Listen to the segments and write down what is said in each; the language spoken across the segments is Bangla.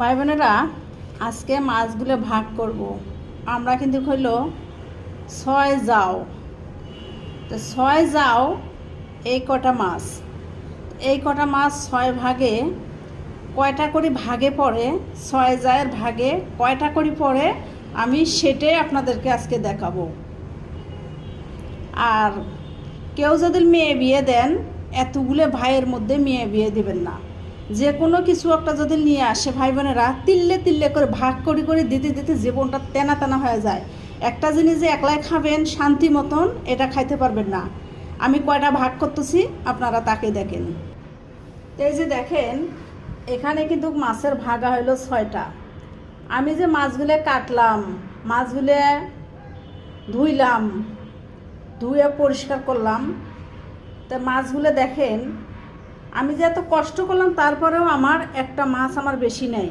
ভাই বোনেরা, আজকে মাছগুলো ভাগ করব। আমরা কিন্তু হইল 6 যাও, তো 6 যাও এই কটা মাছ, এই কটা মাছ 6 ভাগে কয়টা করে ভাগে পড়ে, 6 জায়ের ভাগে কয়টা করে পড়ে আমি সেটাই আপনাদেরকে আজকে দেখাবো। আর কেউ যদি মেয়ে বিয়ে দেন, এতগুলো ভাইয়ের মধ্যে মেয়ে বিয়ে দিবেন না। যে কোনো কিছু একটা যদি নিয়ে আসে ভাই বোনেরা, তিল্লে তিল্লে করে ভাগ করে করে দিতে দিতে জীবনটা তেনা তেনা হয়ে যায়। একটা জিনিস যে একলাই খাবেন শান্তি মতন, এটা খাইতে পারবেন না। আমি কয়টা ভাগ করতেছি আপনারা তাকে দেখেন। এই যে দেখেন, এখানে কিন্তু মাছের ভাগা হইলো 6টা। আমি যে মাছগুলো কাটলাম, মাছগুলো ধুইলাম, ধুয়ে পরিষ্কার করলাম, তা মাছগুলো দেখেন আমি যে এত কষ্ট করলাম, তারপরেও আমার একটা মাছ আমার বেশি নেই।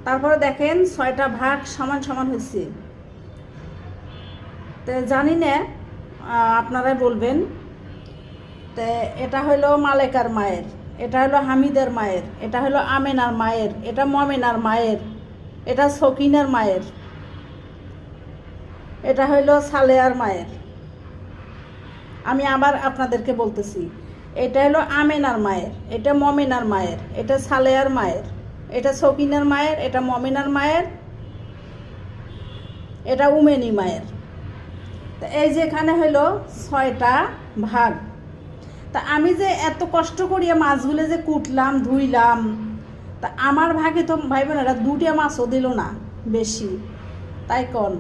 তারপরে দেখেন 6টা ভাগ সমান সমান হয়েছে। তো জানি না, আপনারাই বলবেন। তো এটা হলো মালেকার মায়ের, এটা হলো হামিদের মায়ের, এটা হলো আমেনার মায়ের, এটা মমেনার মায়ের, এটা সকিনার মায়ের, এটা হলো সালেয়ার মায়ের। আমি আবার আপনাদেরকে বলতেছি, এটা হলো আমেনার মায়ের, এটা মমিনার মায়ের, এটা সালেয়ার মায়ের, এটা সকিনার মায়ের, এটা মমিনার মায়ের, এটা উমেনি মায়ের। তা এই যে এখানে হলো 6টা ভাগ। তা আমি যে এত কষ্ট করিয়া মাছগুলো যে কুটলাম, ধুইলাম, তা আমার ভাগে তো ভাই বোনেরা 2টা মাছও দিল না বেশি। তাই কোন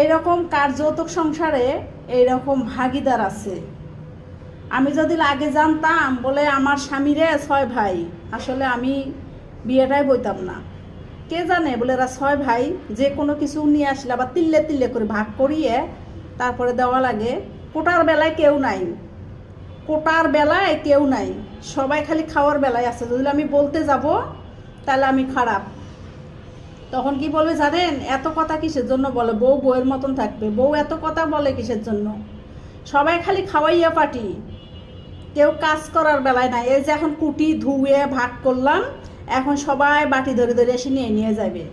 এইরকম কার যৌতুক সংসারে এইরকম ভাগিদার আছে। আমি যদি আগে জানতাম বলে আমার স্বামীরে 6 ভাই, আসলে আমি বিয়েটাই বইতাম না। কে জানে বলে এরা 6 ভাই যে কোনো কিছু নিয়ে আসলে আবার তিল্লে তিল্লে করে ভাগ করিয়ে তারপরে দেওয়া লাগে। কোটার বেলায় কেউ নাই, কোটার বেলায় কেউ নাই, সবাই খালি খাওয়ার বেলায় আছে। যদি আমি বলতে যাব তাহলে আমি খারাপ। তখন কি বলবে জানেন, এত কথা কিসের জন্য বলে? বউ বউয়ের মতন থাকবে, বউ এত কথা বলে কিসের জন্য? সবাই খালি খাওয়াইয়া পাটি, কেউ কাজ করার বেলায় নাই। এই যে এখন কুটি ধুয়ে ভাগ করলাম, এখন সবাই বাটি ধরে ধরে এসে নিয়ে নিয়ে যাবে।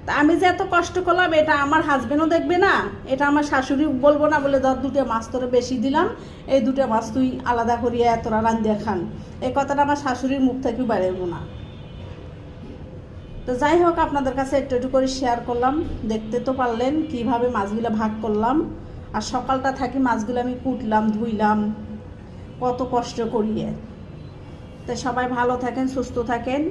তা আমি যে এত কষ্ট করলাম, এটা আমার হাজবেন্ডও দেখবে না, এটা আমার শাশুড়ি বলবো না বলে ধর 2টা মাছ তোরে বেশি দিলাম, এই 2টা মাছ তুই আলাদা করিয়া এতটা রান্ধিয়া খান, এই কথাটা আমার শাশুড়ির মুখ থেকেও বেরোবো না। তো যাই হোক, আপনাদের কাছে একটু একটু করে শেয়ার করলাম। দেখতে তো পারলেন কিভাবে মাছগুলো ভাগ করলাম। আর সকালটা থাকি মাছগুলো আমি কুটলাম, ধুইলাম, কত কষ্ট করিয়ে। তো সবাই ভালো থাকেন, সুস্থ থাকেন।